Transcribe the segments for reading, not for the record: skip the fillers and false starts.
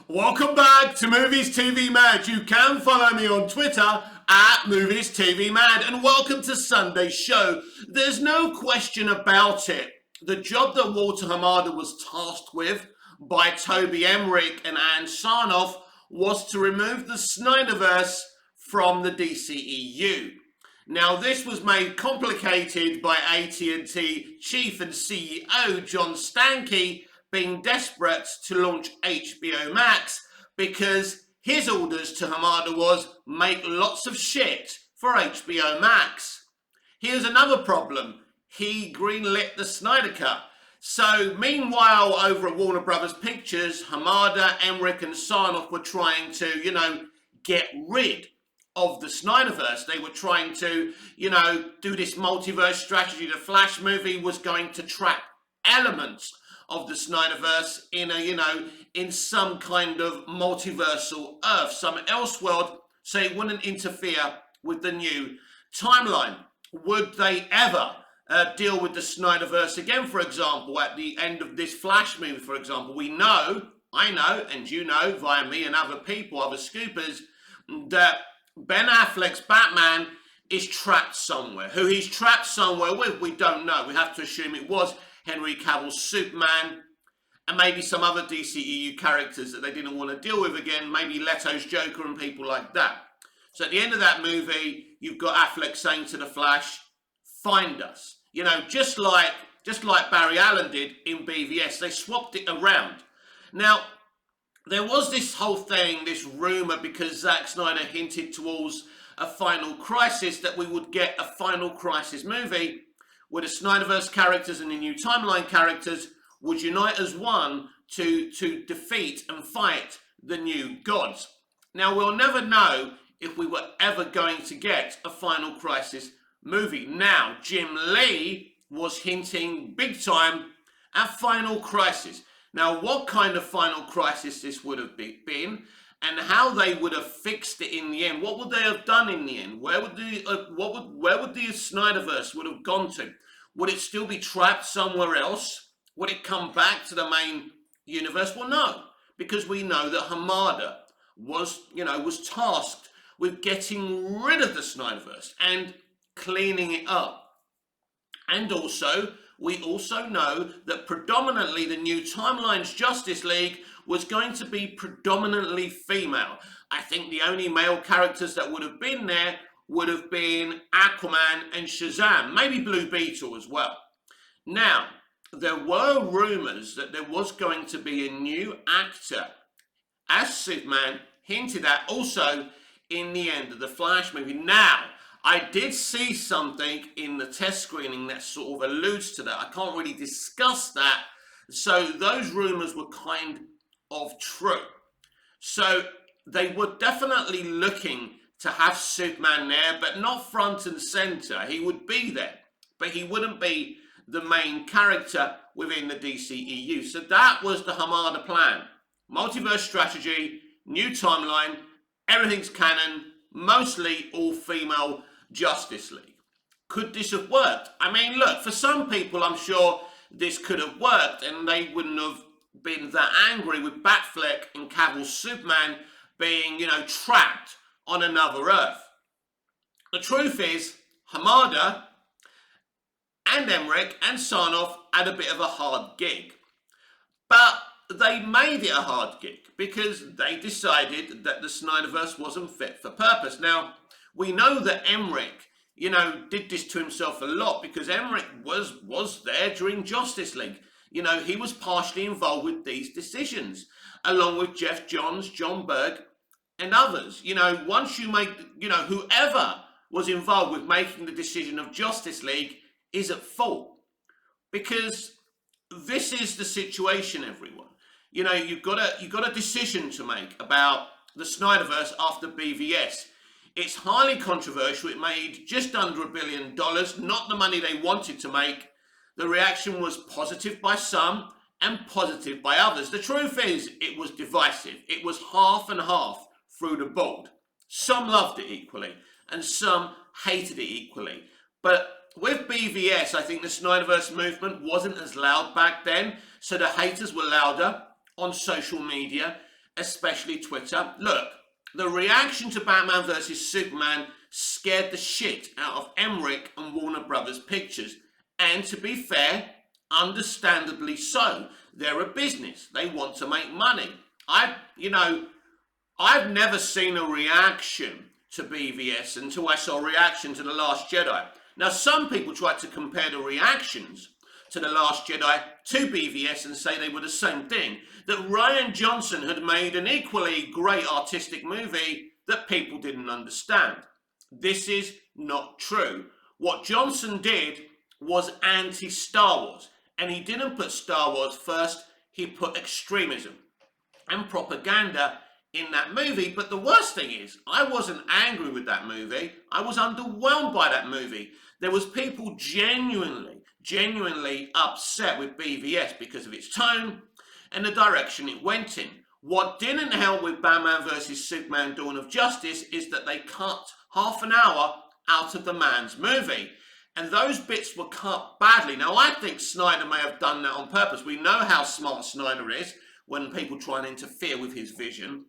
Welcome back to Movies TV Mad. You can follow me on Twitter at Movies TV Mad, and welcome to Sunday's show. There's no question about it. The job that Walter Hamada was tasked with by Toby Emmerich and Ann Sarnoff was to remove the Snyderverse from the DCEU. Now, this was made complicated by AT&T Chief and CEO John Stankey being desperate to launch HBO Max because his orders to Hamada was make lots of shit for HBO Max. Here's another problem. He greenlit the Snyder Cut. So meanwhile, over at Warner Brothers Pictures, Hamada, Emmerich and Sarnoff were trying to, get rid of the Snyderverse. They were trying to, do this multiverse strategy. The Flash movie was going to trap elements of the Snyderverse in some kind of multiversal Earth, some Elseworld, so it wouldn't interfere with the new timeline. Would they ever deal with the Snyderverse again, for example, at the end of this Flash movie, for example? I know, and you know, via me and other people, other scoopers, that Ben Affleck's Batman is trapped somewhere. Who he's trapped somewhere with, we don't know. We have to assume it was Henry Cavill's Superman, and maybe some other DCEU characters that they didn't want to deal with again, maybe Leto's Joker and people like that. So at the end of that movie, you've got Affleck saying to the Flash, find us. Just like Barry Allen did in BVS, they swapped it around. Now, there was this whole thing, this rumour, because Zack Snyder hinted towards a Final Crisis, that we would get a Final Crisis movie where the Snyderverse characters and the new timeline characters would unite as one to defeat and fight the new gods. Now, we'll never know if we were ever going to get a Final Crisis movie. Now, Jim Lee was hinting big time at Final Crisis. Now, what kind of Final Crisis this would have been, and how they would have fixed it in the end. What would they have done in the end? Where would the Snyderverse would have gone to? Would it still be trapped somewhere else? Would it come back to the main universe? Well, no, because we know that Hamada was tasked with getting rid of the Snyderverse and cleaning it up. And also, we also know that predominantly the new Timeline's Justice League was going to be predominantly female. I think the only male characters that would have been there would have been Aquaman and Shazam, maybe Blue Beetle as well. Now, there were rumours that there was going to be a new actor as Superman, hinted at also in the end of the Flash movie. Now, I did see something in the test screening that sort of alludes to that. I can't really discuss that. So those rumours were kind of true. So they were definitely looking to have Superman there, but not front and centre. He would be there, but he wouldn't be the main character within the DCEU. So that was the Hamada plan. Multiverse strategy, new timeline, everything's canon, mostly all-female Justice League. Could this have worked? I mean, look, for some people, I'm sure this could have worked, and they wouldn't have been that angry with Batfleck and Cavill's Superman being, trapped on another Earth. The truth is, Hamada and Emmerich and Sarnoff had a bit of a hard gig. But they made it a hard gig because they decided that the Snyderverse wasn't fit for purpose. Now, we know that Emmerich, did this to himself a lot because Emmerich was there during Justice League. He was partially involved with these decisions, along with Jeff Johns, John Berg, and others. Once you make, whoever was involved with making the decision of Justice League is at fault. Because this is the situation, everyone. You've got a decision to make about the Snyderverse after BVS. It's highly controversial. It made just under $1 billion, not the money they wanted to make. The reaction was positive by some and positive by others. The truth is, it was divisive. It was half and half through the board. Some loved it equally, and some hated it equally. But with BVS, I think the Snyderverse movement wasn't as loud back then, so the haters were louder on social media, especially Twitter. Look, the reaction to Batman vs Superman scared the shit out of Emmerich and Warner Brothers Pictures. And to be fair, understandably so. They're a business. They want to make money. I've never seen a reaction to BVS until I saw a reaction to The Last Jedi. Now, some people try to compare the reactions to The Last Jedi to BVS and say they were the same thing. That Rian Johnson had made an equally great artistic movie that people didn't understand. This is not true. What Johnson did was anti-Star Wars. And he didn't put Star Wars first, he put extremism and propaganda in that movie. But the worst thing is, I wasn't angry with that movie. I was underwhelmed by that movie. There was people genuinely upset with BVS because of its tone and the direction it went in. What didn't help with Batman vs Superman Dawn of Justice is that they cut half an hour out of the man's movie. And those bits were cut badly. Now, I think Snyder may have done that on purpose. We know how smart Snyder is when people try and interfere with his vision.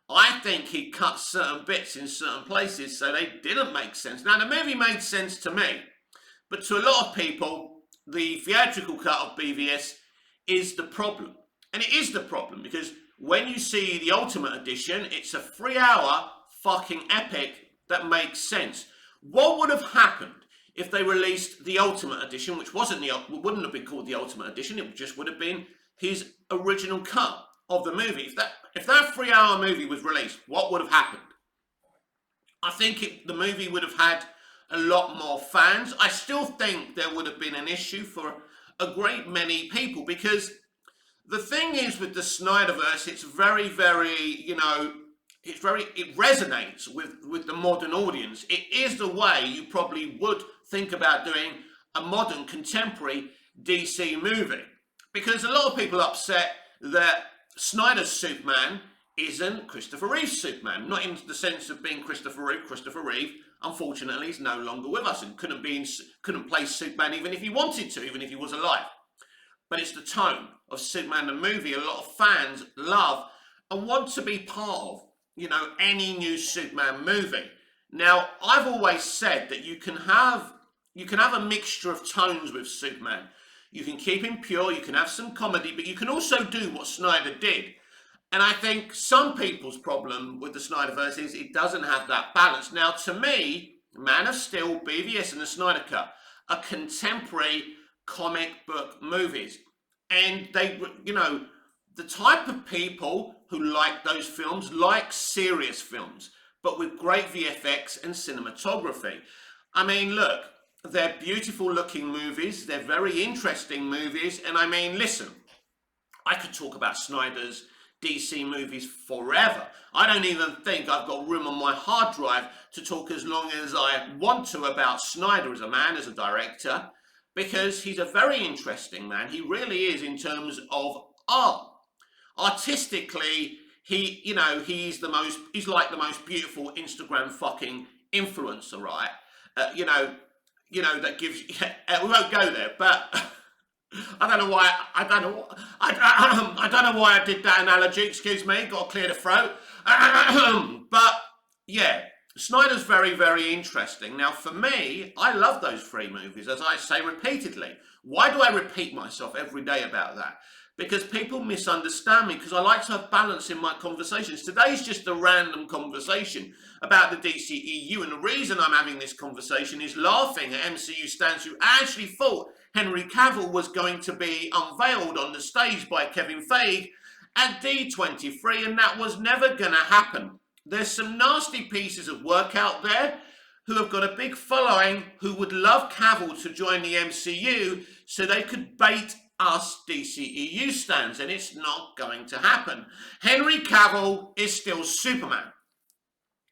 I think he cut certain bits in certain places so they didn't make sense. Now, the movie made sense to me. But to a lot of people, the theatrical cut of BVS is the problem. And it is the problem because when you see the Ultimate Edition, it's a 3-hour fucking epic that makes sense. What would have happened if they released the Ultimate Edition, which wouldn't have been called the Ultimate Edition, it just would have been his original cut of the movie? If that 3-hour movie was released, what would have happened? I think the movie would have had a lot more fans. I still think there would have been an issue for a great many people because the thing is with the Snyderverse, it's very, very, it resonates with the modern audience. It is the way you probably would think about doing a modern contemporary DC movie. Because a lot of people are upset that Snyder's Superman isn't Christopher Reeve's Superman. Not in the sense of being Christopher Reeve. Christopher Reeve, unfortunately, is no longer with us and couldn't play Superman even if he wanted to, even if he was alive. But it's the tone of Superman the movie a lot of fans love and want to be part of, any new Superman movie. Now, I've always said that you can have a mixture of tones with Superman. You can keep him pure, you can have some comedy, but you can also do what Snyder did. And I think some people's problem with the Snyderverse is it doesn't have that balance. Now, to me, Man of Steel, BVS and the Snyder Cut are contemporary comic book movies. And they, the type of people who like those films like serious films, but with great VFX and cinematography. I mean, look, they're beautiful looking movies, they're very interesting movies, and I mean, listen, I could talk about Snyder's DC movies forever. I don't even think I've got room on my hard drive to talk as long as I want to about Snyder as a man, as a director, because he's a very interesting man. He really is in terms of art. Artistically, he's like the most beautiful Instagram fucking influencer, right? That gives you, we won't go there, but I don't know why I did that analogy, excuse me, got to clear the throat. But yeah, Snyder's very, very interesting. Now for me, I love those 3 movies, as I say repeatedly. Why do I repeat myself every day about that? Because people misunderstand me, because I like to have balance in my conversations. Today's just a random conversation about the DCEU, and the reason I'm having this conversation is laughing at MCU stans who actually thought Henry Cavill was going to be unveiled on the stage by Kevin Feige at D23, and that was never going to happen. There's some nasty pieces of work out there who have got a big following who would love Cavill to join the MCU so they could bait us DCEU stans, and it's not going to happen. Henry Cavill is still Superman.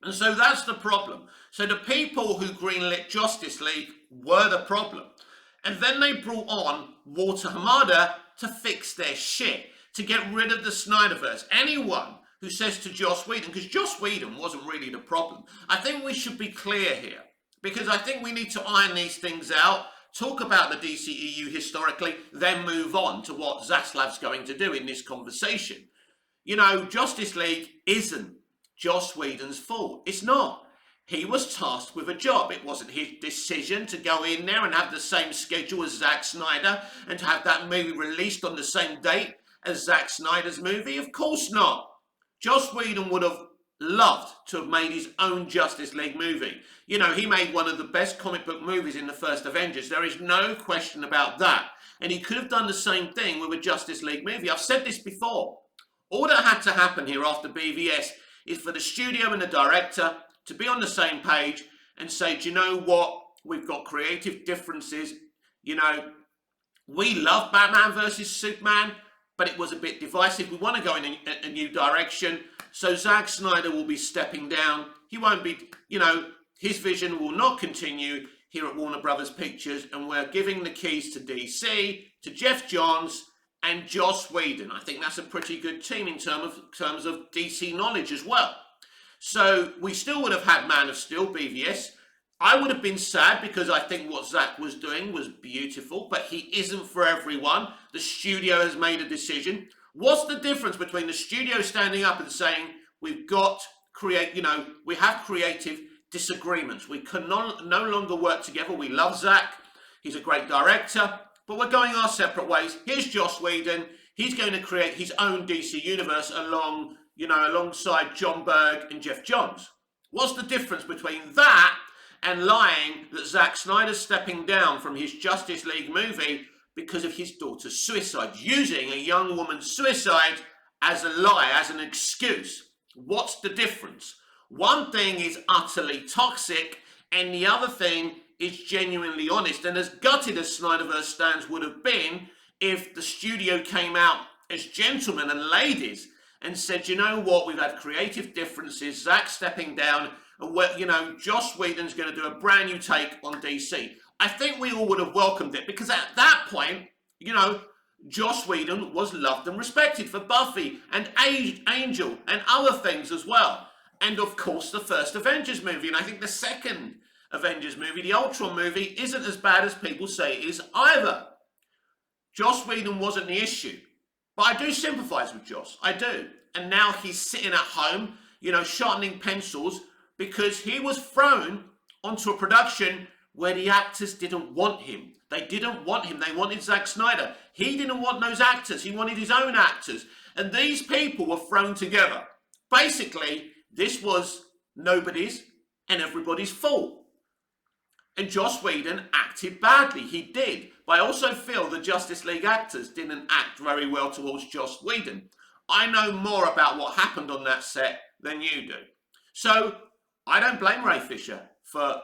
And so that's the problem. So the people who greenlit Justice League were the problem. And then they brought on Walter Hamada to fix their shit, to get rid of the Snyderverse. Anyone who says to Joss Whedon, because Joss Whedon wasn't really the problem. I think we should be clear here, because I think we need to iron these things out, talk about the DCEU historically, then move on to what Zaslav's going to do in this conversation. Justice League isn't Joss Whedon's fault. It's not. He was tasked with a job. It wasn't his decision to go in there and have the same schedule as Zack Snyder and to have that movie released on the same date as Zack Snyder's movie. Of course not. Joss Whedon would have loved to have made his own Justice League movie. He made one of the best comic book movies in the first Avengers. There is no question about that. And he could have done the same thing with a Justice League movie. I've said this before. All that had to happen here after BVS is for the studio and the director to be on the same page and say, do you know what? We've got creative differences. We love Batman versus Superman, but it was a bit divisive. We want to go in a new direction. So Zack Snyder will be stepping down. He won't be, his vision will not continue here at Warner Brothers Pictures. And we're giving the keys to DC, to Jeff Johns and Joss Whedon. I think that's a pretty good team in terms of DC knowledge as well. So we still would have had Man of Steel, BVS. I would have been sad because I think what Zack was doing was beautiful, but he isn't for everyone. The studio has made a decision. What's the difference between the studio standing up and saying, we've got we have creative disagreements. We can no longer work together. We love Zack. He's a great director, but we're going our separate ways. Here's Joss Whedon. He's going to create his own DC universe alongside John Berg and Jeff Johns. What's the difference between that and lying that Zack Snyder's stepping down from his Justice League movie because of his daughter's suicide, using a young woman's suicide as a lie, as an excuse? What's the difference? One thing is utterly toxic, and the other thing is genuinely honest. And as gutted as Snyderverse stands would have been if the studio came out as gentlemen and ladies and said, you know what, we've had creative differences, Zack's stepping down, and Joss Whedon's going to do a brand new take on DC. I think we all would have welcomed it, because at that point, Joss Whedon was loved and respected for Buffy and Angel and other things as well. And of course, the first Avengers movie. And I think the second Avengers movie, the Ultron movie, isn't as bad as people say it is either. Joss Whedon wasn't the issue. But I do sympathise with Joss. I do. And now he's sitting at home, sharpening pencils, because he was thrown onto a production where the actors didn't want him. They didn't want him. They wanted Zack Snyder. He didn't want those actors. He wanted his own actors. And these people were thrown together. Basically, this was nobody's and everybody's fault. And Joss Whedon acted badly. He did. But I also feel the Justice League actors didn't act very well towards Joss Whedon. I know more about what happened on that set than you do. So I don't blame Ray Fisher for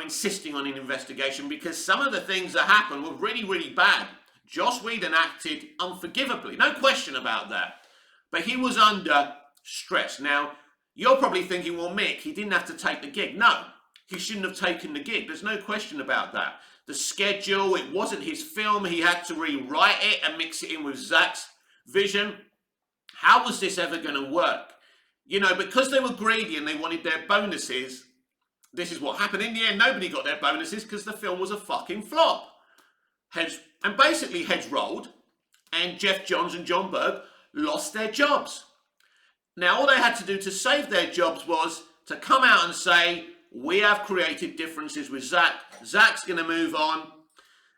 insisting on an investigation, because some of the things that happened were really, really bad. Joss Whedon acted unforgivably, no question about that. But he was under stress. Now, you're probably thinking, well, Mick, he didn't have to take the gig. No, he shouldn't have taken the gig. There's no question about that. The schedule, it wasn't his film. He had to rewrite it and mix it in with Zack's vision. How was this ever going to work? Because they were greedy and they wanted their bonuses, this is what happened. In the end, nobody got their bonuses because the film was a fucking flop. Heads rolled, and Jeff Johns and John Berg lost their jobs. Now, all they had to do to save their jobs was to come out and say, we have creative differences with Zack. Zack's going to move on,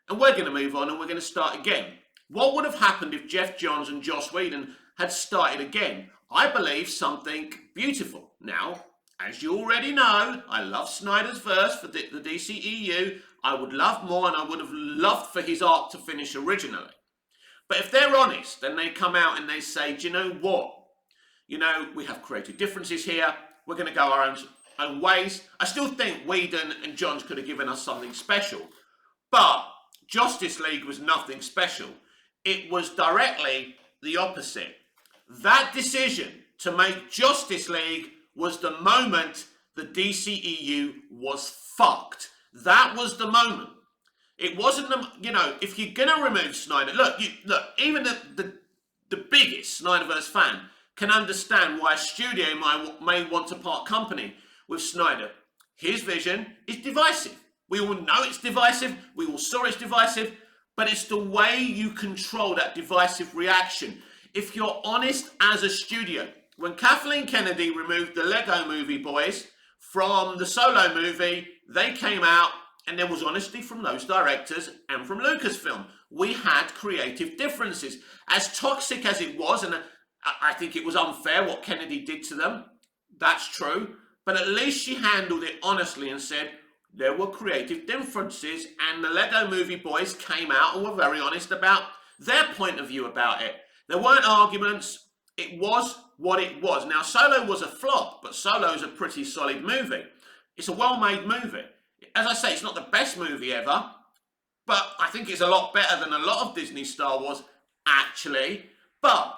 and we're going to move on, and we're going to start again. What would have happened if Jeff Johns and Joss Whedon had started again? I believe something beautiful. Now, as you already know, I love Snyder's verse for the DCEU. I would love more, and I would have loved for his arc to finish originally. But if they're honest, and they come out and they say, do you know what? We have creative differences here. We're going to go our own ways. I still think Whedon and Johns could have given us something special. But Justice League was nothing special. It was directly the opposite. That decision to make Justice League was the moment the DCEU was fucked. That was the moment. It wasn't if you're going to remove Snyder, look, even the biggest Snyderverse fan can understand why a studio may want to part company with Snyder. His vision is divisive. We all know it's divisive. We all saw it's divisive. But it's the way you control that divisive reaction. if you're honest as a studio. When Kathleen Kennedy removed the Lego Movie Boys from the Solo movie, they came out and there was honesty from those directors and from Lucasfilm. We had creative differences. As toxic as it was, and I think it was unfair what Kennedy did to them, that's true, but at least she handled it honestly and said there were creative differences, and the Lego Movie Boys came out and were very honest about their point of view about it. There weren't arguments. It was what it was. Now, Solo was a flop, but Solo is a pretty solid movie. It's a well-made movie. As I say, it's not the best movie ever, but I think it's a lot better than a lot of Disney Star Wars, actually. But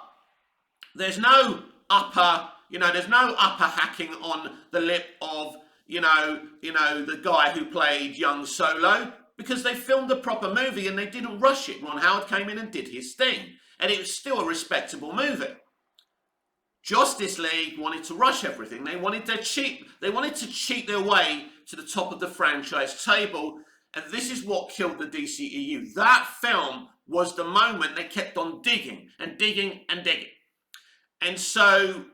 there's no upper, there's no upper hacking on the lip of, the guy who played young Solo, because they filmed a proper movie and they didn't rush it. Ron Howard came in and did his thing, and it was still a respectable movie. Justice League wanted to rush everything. They wanted to cheat their way to the top of the franchise table, and this is what killed the DCEU. That film was the moment they kept on digging and digging and digging. And so,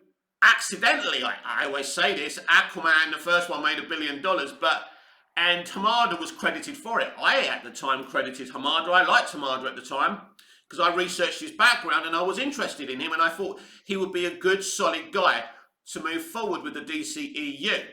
accidentally, I always say this, Aquaman, the first one, made $1 billion, and Hamada was credited for it. I, at the time, credited Hamada. I liked Hamada at the time, because I researched his background and I was interested in him, and I thought he would be a good, solid guy to move forward with the DCEU.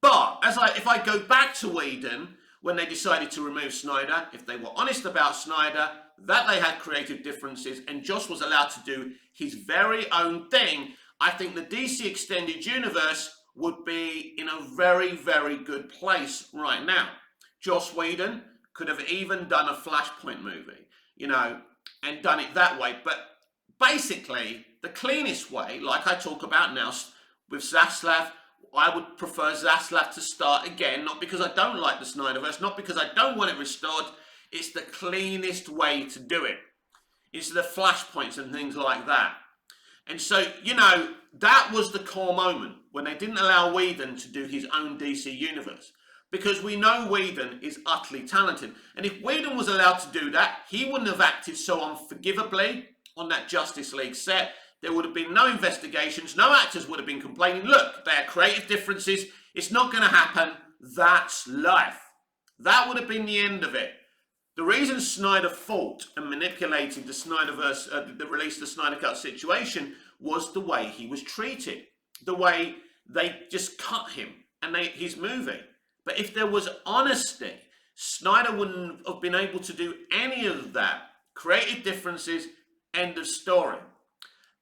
But if I go back to Whedon, when they decided to remove Snyder, if they were honest about Snyder, that they had creative differences and Joss was allowed to do his very own thing, I think the DC Extended Universe would be in a very, very good place right now. Joss Whedon could have even done a Flashpoint movie, and done it that way. But basically, the cleanest way, like I talk about now with Zaslav, I would prefer Zaslav to start again, not because I don't like the Snyderverse, not because I don't want it restored. It's the cleanest way to do it. It's the flashpoints and things like that. And so, that was the core moment when they didn't allow Whedon to do his own DC universe. Because we know Whedon is utterly talented. And if Whedon was allowed to do that, he wouldn't have acted so unforgivably on that Justice League set. There would have been no investigations. No actors would have been complaining. Look, there are creative differences. It's not going to happen. That's life. That would have been the end of it. The reason Snyder fought and manipulated the Snyderverse, the release of the Snyder Cut situation, was the way he was treated. The way they just cut him and his movie. But if there was honesty, Snyder wouldn't have been able to do any of that. Creative differences, end of story.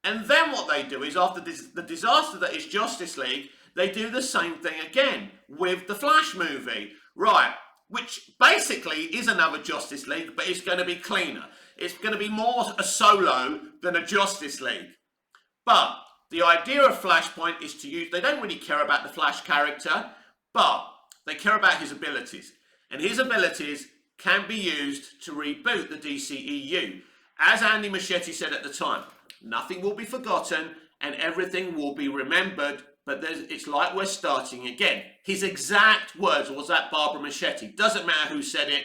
And then what they do is, after the disaster that is Justice League, they do the same thing again with the Flash movie. Right, which basically is another Justice League, but it's going to be cleaner. It's going to be more a Solo than a Justice League. But the idea of Flashpoint is to use, they don't really care about the Flash character, but they care about his abilities. And his abilities can be used to reboot the DCEU. As Andy Muschietti said at the time, nothing will be forgotten and everything will be remembered, but it's like we're starting again. His exact words was that Barbara Muschietti. Doesn't matter who said it.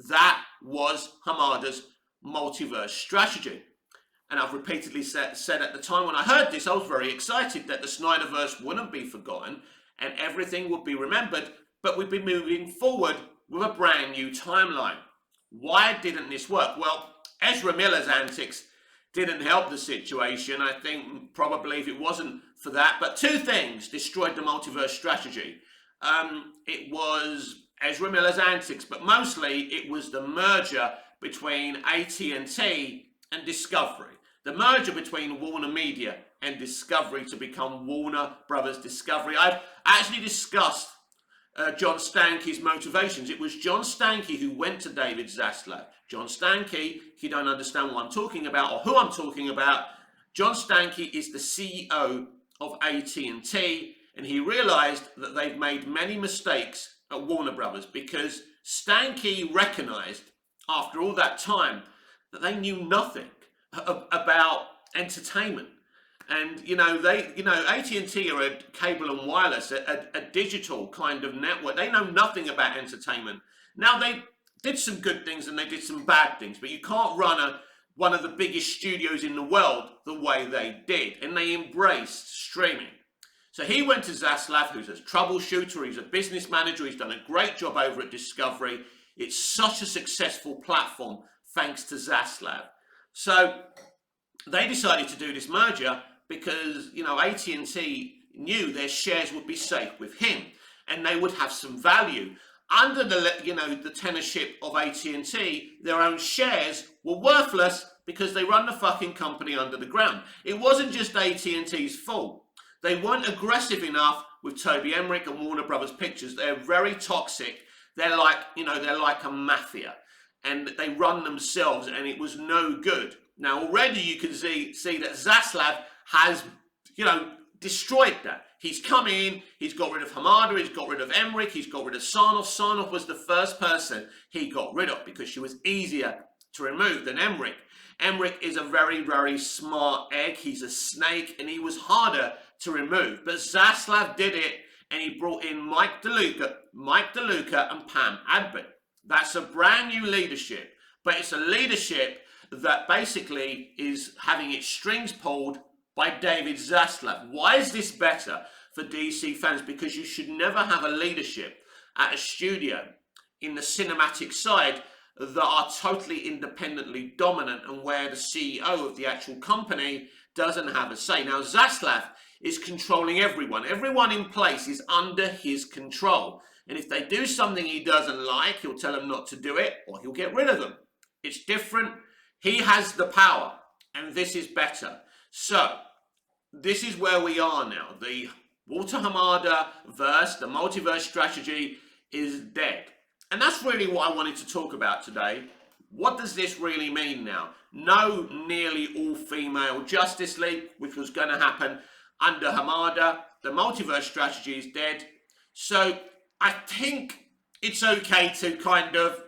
That was Hamada's multiverse strategy. And I've repeatedly said at the time when I heard this, I was very excited that the Snyderverse wouldn't be forgotten and everything would be remembered, but we'd be moving forward with a brand new timeline. Why didn't this work? Well, Ezra Miller's antics didn't help the situation. I think probably if it wasn't for that. But two things destroyed the multiverse strategy. It was Ezra Miller's antics, but mostly it was the merger between AT&T and Discovery. The merger between Warner Media and Discovery to become Warner Brothers Discovery. I've actually discussed John Stankey's motivations. It was John Stankey who went to David Zaslav. John Stankey, if you don't understand what I'm talking about or who I'm talking about, John Stankey is the CEO of AT&T, and he realized that they've made many mistakes at Warner Brothers because Stankey recognized after all that time that they knew nothing about entertainment. And, AT&T are a cable and wireless, a digital kind of network. They know nothing about entertainment. Now, they did some good things and they did some bad things, but you can't run one of the biggest studios in the world the way they did, and they embraced streaming. So he went to Zaslav, who's a troubleshooter, he's a business manager, he's done a great job over at Discovery. It's such a successful platform thanks to Zaslav. So they decided to do this merger because, you know, AT&T knew their shares would be safe with him and they would have some value. Under the, you know, the tenureship of AT&T, their own shares were worthless because they run the fucking company under the ground. It wasn't just AT&T's fault. They weren't aggressive enough with Toby Emmerich and Warner Brothers Pictures. They're very toxic. They're like, you know, they're like a mafia, and they run themselves, and it was no good. Now already you can see that Zaslav has, you know, destroyed that. He's come in, he's got rid of Hamada, he's got rid of Emmerich, he's got rid of Sarnoff. Sarnoff was the first person he got rid of because she was easier to remove than Emmerich. Emmerich is a very, very smart egg. He's a snake, and he was harder to remove. But Zaslav did it, and he brought in Mike DeLuca and Pam Adbert. That's a brand new leadership, but it's a leadership that basically is having its strings pulled by David Zaslav. Why is this better for DC fans? Because you should never have a leadership at a studio in the cinematic side that are totally independently dominant and where the CEO of the actual company doesn't have a say. Now, Zaslav is controlling everyone. Everyone in place is under his control. And if they do something he doesn't like, he'll tell them not to do it or he'll get rid of them. It's different. He has the power, and this is better. So, this is where we are now. The Walter Hamada verse, the multiverse strategy is dead. And that's really what I wanted to talk about today. What does this really mean now? No nearly all-female Justice League, which was going to happen under Hamada. The multiverse strategy is dead. So I think it's okay to kind of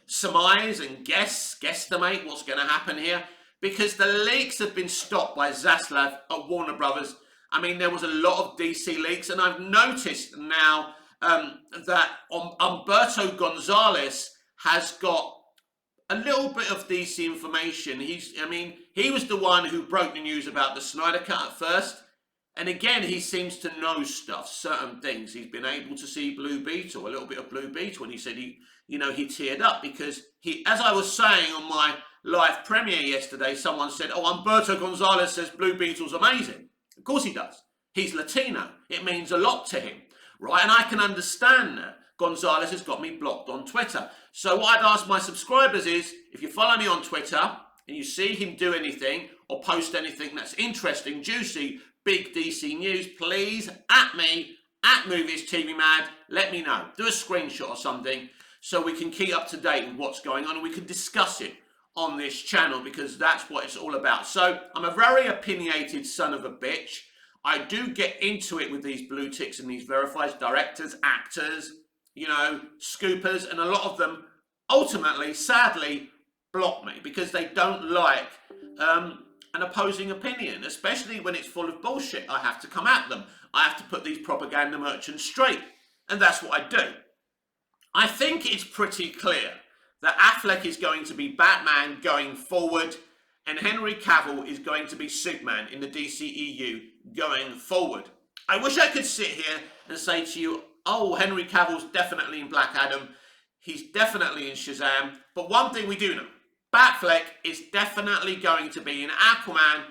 surmise and guesstimate what's going to happen here, because the leaks have been stopped by Zaslav at Warner Brothers. I mean, there was a lot of DC leaks, and I've noticed now that Humberto Gonzalez has got a little bit of DC information. He was the one who broke the news about the Snyder Cut at first. And again, he seems to know stuff, certain things. He's been able to see Blue Beetle, a little bit of Blue Beetle, and he said he teared up because as I was saying on my live premiere yesterday, someone said, oh, Humberto Gonzalez says Blue Beetle's amazing. Of course he does. He's Latino. It means a lot to him, right? And I can understand that. Gonzalez has got me blocked on Twitter. So what I'd ask my subscribers is, if you follow me on Twitter and you see him do anything or post anything that's interesting, juicy, big DC news, please, at me, at Movies TV Mad, let me know. Do a screenshot or something so we can keep up to date with what's going on and we can discuss it on this channel, because that's what it's all about. So I'm a very opinionated son of a bitch. I do get into it with these blue ticks and these verified directors, actors, scoopers, and a lot of them ultimately, sadly, block me because they don't like an opposing opinion, especially when it's full of bullshit. I have to come at them. I have to put these propaganda merchants straight, and that's what I do. I think it's pretty clear that Affleck is going to be Batman going forward, and Henry Cavill is going to be Superman in the DCEU going forward. I wish I could sit here and say to you, oh, Henry Cavill's definitely in Black Adam, he's definitely in Shazam, but one thing we do know, Batfleck is definitely going to be in Aquaman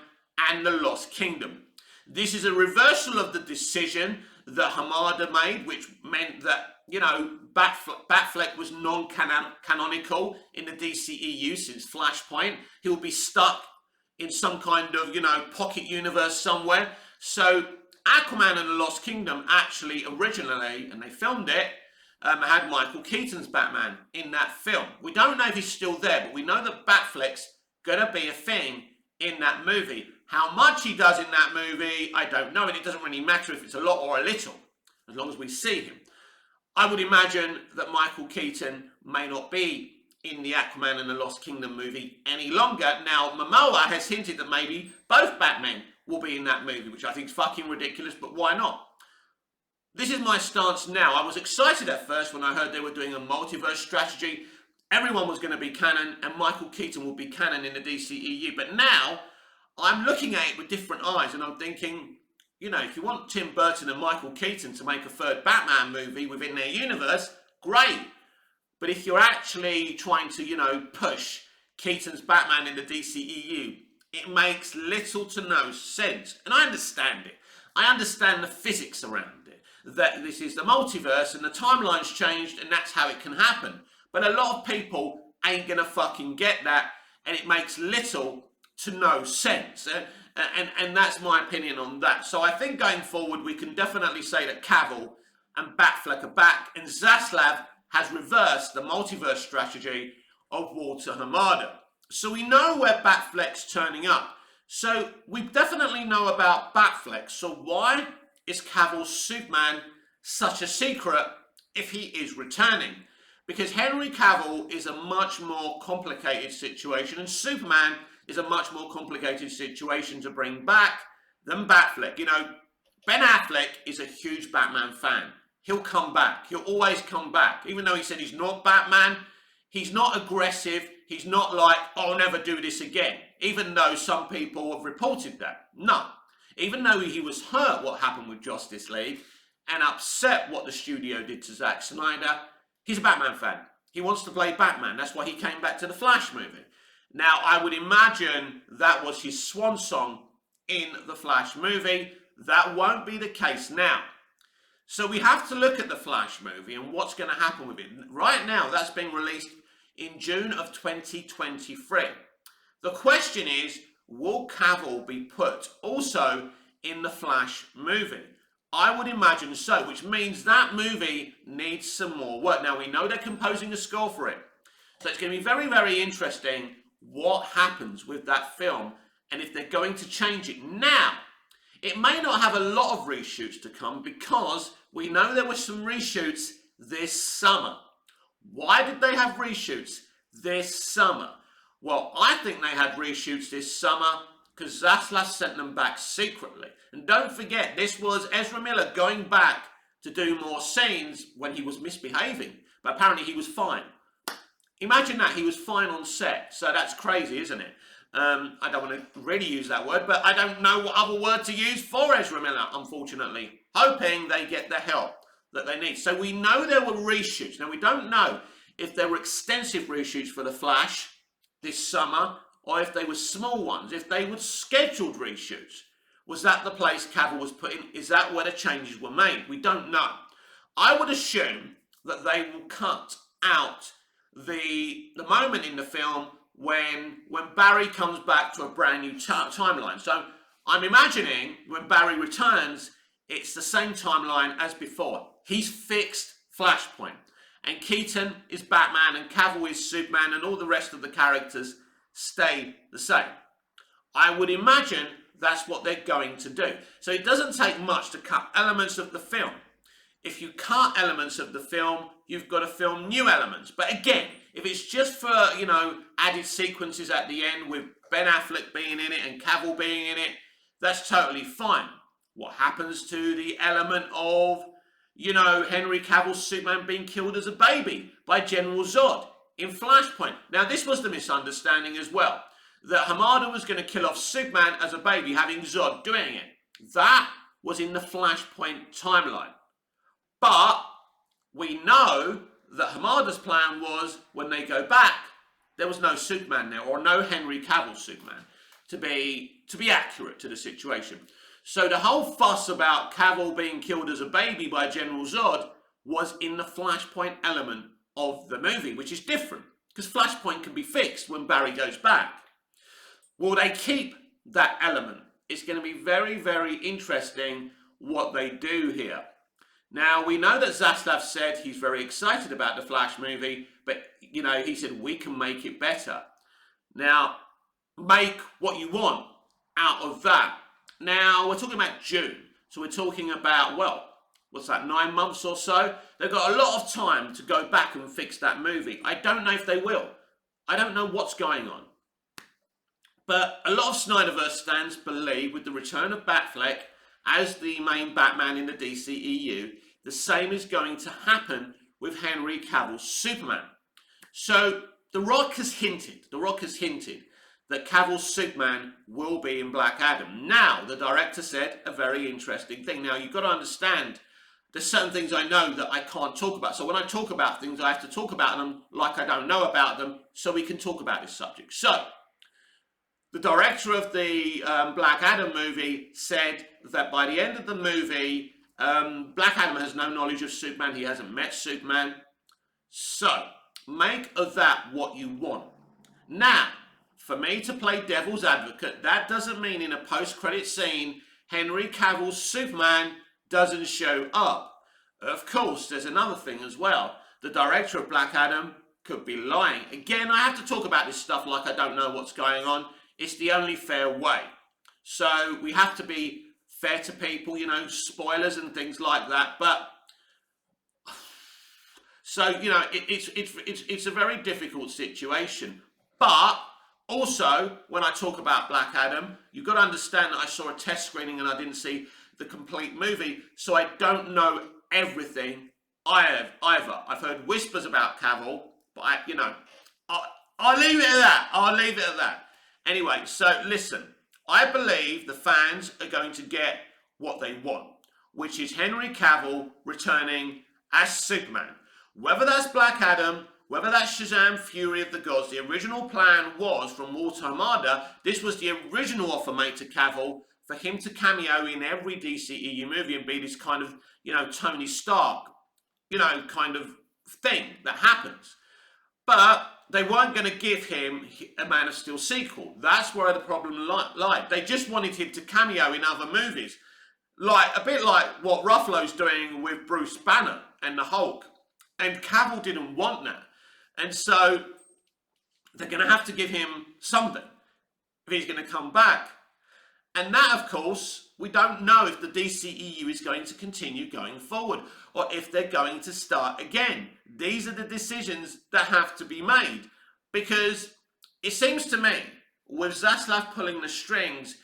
and the Lost Kingdom. This is a reversal of the decision that Hamada made, which meant that, Batfleck was non-canonical in the DCEU since Flashpoint. He'll be stuck in some kind of, pocket universe somewhere. So Aquaman and the Lost Kingdom actually originally, and they filmed it, had Michael Keaton's Batman in that film. We don't know if he's still there, but we know that Batfleck's going to be a thing in that movie. How much he does in that movie, I don't know, and it doesn't really matter if it's a lot or a little, as long as we see him. I would imagine that Michael Keaton may not be in the Aquaman and the Lost Kingdom movie any longer. Now, Momoa has hinted that maybe both Batmen will be in that movie, which I think is fucking ridiculous, but why not? This is my stance now. I was excited at first when I heard they were doing a multiverse strategy. everyone was going to be canon and Michael Keaton would be canon in the DCEU. But now I'm looking at it with different eyes and I'm thinking, you know, if you want Tim Burton and Michael Keaton to make a third Batman movie within their universe, great. But if you're actually trying to, you know, push Keaton's Batman in the DCEU, it makes little to no sense. And I understand it. I understand the physics around it. That this is the multiverse and the timeline's changed and that's how it can happen. But a lot of people ain't gonna fucking get that, and it makes little to no sense. And that's my opinion on that. So I think going forward, we can definitely say that Cavill and Batfleck are back, and Zaslav has reversed the multiverse strategy of Walter Hamada. So we know where Batfleck's turning up. So we definitely know about Batfleck. So why is Cavill's Superman such a secret if he is returning? Because Henry Cavill is a much more complicated situation, and Superman is a much more complicated situation to bring back than Batfleck. You know, Ben Affleck is a huge Batman fan. He'll come back. He'll always come back. Even though he said he's not Batman, he's not aggressive. He's not like, oh, I'll never do this again. Even though some people have reported that. No. Even though he was hurt what happened with Justice League and upset what the studio did to Zack Snyder, he's a Batman fan. He wants to play Batman. That's why he came back to the Flash movie. Now, I would imagine that was his swan song in the Flash movie. That won't be the case now. So we have to look at the Flash movie and what's going to happen with it. Right now, that's being released in June of 2023. The question is, will Cavill be put also in the Flash movie? I would imagine so, which means that movie needs some more work. Now, we know they're composing a score for it. So it's going to be very, very interesting what happens with that film and if they're going to change it. Now, it may not have a lot of reshoots to come because we know there were some reshoots this summer. Why did they have reshoots this summer? Well, I think they had reshoots this summer because Zaslav sent them back secretly. And don't forget, this was Ezra Miller going back to do more scenes when he was misbehaving. But apparently he was fine. Imagine that, he was fine on set. So that's crazy, isn't it? I don't want to really use that word, but I don't know what other word to use for Ezra Miller, unfortunately. Hoping they get the help that they need. So we know there were reshoots. Now, we don't know if there were extensive reshoots for The Flash this summer or if they were small ones, if they were scheduled reshoots. Was that the place Cavill was put in? Is that where the changes were made? We don't know. I would assume that they will cut out the moment in the film when Barry comes back to a brand new timeline. So I'm imagining when Barry returns, it's the same timeline as before. He's fixed Flashpoint. And Keaton is Batman and Cavill is Superman and all the rest of the characters stay the same. I would imagine that's what they're going to do. So it doesn't take much to cut elements of the film. If you cut elements of the film, you've got to film new elements. But again, if it's just for, you know, added sequences at the end with Ben Affleck being in it and Cavill being in it, that's totally fine. What happens to the element of, you know, Henry Cavill's Superman being killed as a baby by General Zod in Flashpoint? Now, this was the misunderstanding as well, that Hamada was going to kill off Superman as a baby, having Zod doing it. That was in the Flashpoint timeline. But we know that Hamada's plan was, when they go back, there was no Superman there, or no Henry Cavill Superman, to be accurate to the situation. So the whole fuss about Cavill being killed as a baby by General Zod was in the Flashpoint element of the movie, which is different, because Flashpoint can be fixed when Barry goes back. Will they keep that element? It's going to be very, very interesting what they do here. Now, we know that Zaslav said he's very excited about the Flash movie, but, you know, he said we can make it better. Now, make what you want out of that. Now, we're talking about June. So we're talking about, well, what's that, 9 months or so? They've got a lot of time to go back and fix that movie. I don't know if they will. I don't know what's going on. But a lot of Snyderverse fans believe with the return of Batfleck as the main Batman in the DCEU, the same is going to happen with Henry Cavill's Superman. So The Rock has hinted that Cavill's Superman will be in Black Adam. Now, the director said a very interesting thing. Now, you've got to understand, there's certain things I know that I can't talk about. So when I talk about things, I have to talk about them like I don't know about them, so we can talk about this subject. So, the director of the Black Adam movie said that by the end of the movie, Black Adam has no knowledge of Superman. He hasn't met Superman. So, make of that what you want. Now, for me to play devil's advocate, that doesn't mean in a post-credit scene, Henry Cavill's Superman doesn't show up. Of course, there's another thing as well. The director of Black Adam could be lying. Again, I have to talk about this stuff like I don't know what's going on. It's the only fair way. So we have to be fair to people, you know, spoilers and things like that. But so, you know, it's a very difficult situation. But also, when I talk about Black Adam, you've got to understand that I saw a test screening and I didn't see the complete movie, so I don't know everything either. I've heard whispers about Cavill, but I'll leave it at that. Anyway, so listen, I believe the fans are going to get what they want, which is Henry Cavill returning as Superman. Whether that's Black Adam, whether that's Shazam! Fury of the Gods, the original plan was, from War to Armada, this was the original offer made to Cavill for him to cameo in every DCEU movie and be this kind of, you know, Tony Stark, you know, kind of thing that happens. But they weren't going to give him a Man of Steel sequel. That's where the problem lied. They just wanted him to cameo in other movies. Like, a bit like what Ruffalo's doing with Bruce Banner and the Hulk. And Cavill didn't want that. And so they're going to have to give him something if he's going to come back. And that, of course, we don't know if the DCEU is going to continue going forward or if they're going to start again. These are the decisions that have to be made, because it seems to me, with Zaslav pulling the strings,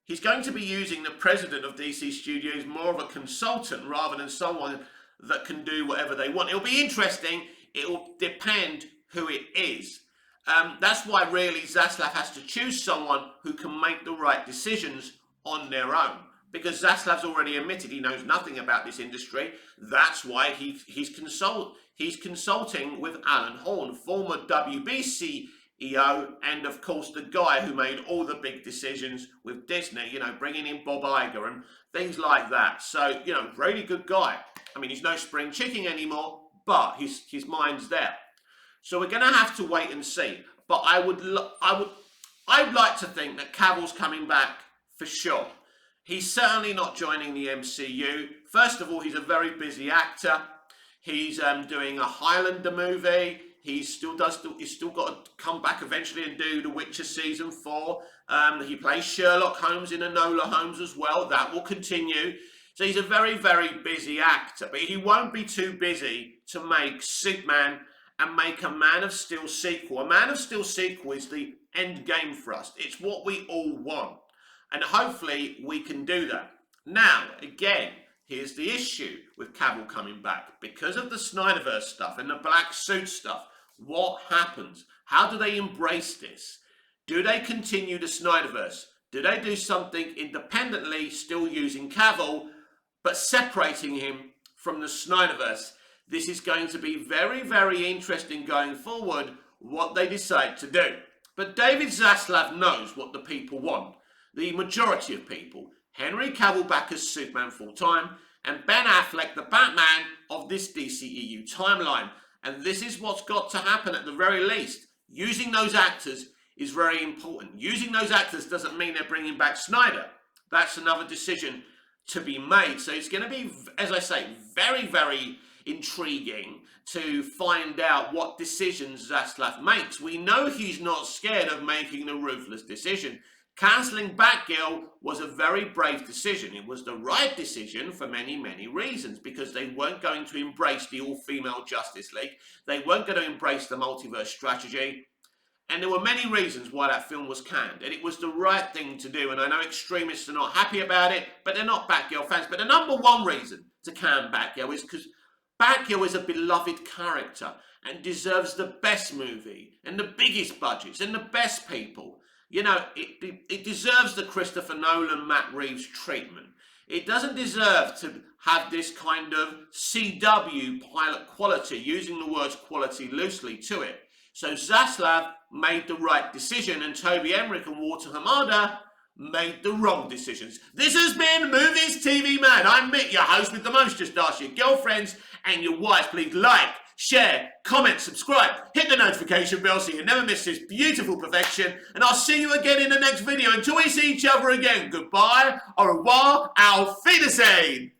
he's going to be using the president of DC Studios more of a consultant rather than someone that can do whatever they want. It'll be interesting. It will depend who it is. That's why really Zaslav has to choose someone who can make the right decisions on their own. Because Zaslav's already admitted he knows nothing about this industry. That's why he's consulting with Alan Horn, former WB CEO, and of course the guy who made all the big decisions with Disney, you know, bringing in Bob Iger and things like that. So, you know, really good guy. I mean, he's no spring chicken anymore, but his mind's there. So we're going to have to wait and see. But I'd like to think that Cavill's coming back for sure. He's certainly not joining the MCU. First of all, he's a very busy actor. He's doing a Highlander movie. He's still got to come back eventually and do The Witcher season 4. He plays Sherlock Holmes in Enola Holmes as well. That will continue. So he's a very, very busy actor. But he won't be too busy to make Superman and make a Man of Steel sequel. A Man of Steel sequel is the end game for us. It's what we all want. And hopefully we can do that. Now, again, here's the issue with Cavill coming back. Because of the Snyderverse stuff and the black suit stuff, what happens? How do they embrace this? Do they continue the Snyderverse? Do they do something independently, still using Cavill, but separating him from the Snyderverse? This is going to be very, very interesting going forward, what they decide to do. But David Zaslav knows what the people want. The majority of people. Henry Cavill back as Superman full-time, and Ben Affleck, the Batman of this DCEU timeline. And this is what's got to happen at the very least. Using those actors is very important. Using those actors doesn't mean they're bringing back Snyder. That's another decision to be made. So it's going to be, as I say, very, very intriguing to find out what decisions Zaslav makes. We know he's not scared of making the ruthless decision. Cancelling Batgirl was a very brave decision. It was the right decision for many, many reasons, because they weren't going to embrace the all-female Justice League. They weren't going to embrace the multiverse strategy. And there were many reasons why that film was canned. And it was the right thing to do. And I know extremists are not happy about it, but they're not Batgirl fans. But the number one reason to can Batgirl is because Bacchio is a beloved character and deserves the best movie and the biggest budgets and the best people. You know, it deserves the Christopher Nolan, Matt Reeves treatment. It doesn't deserve to have this kind of CW pilot quality, using the words quality loosely to it. So Zaslav made the right decision, and Toby Emmerich and Walter Hamada made the wrong decisions. This has been Movies TV Man. I'm Mick, your host with the most. Just ask your girlfriends and your wives. Please like, share, comment, subscribe, hit the notification bell so you never miss this beautiful perfection. And I'll see you again in the next video. Until we see each other again, goodbye, au revoir, auf Wiedersehen.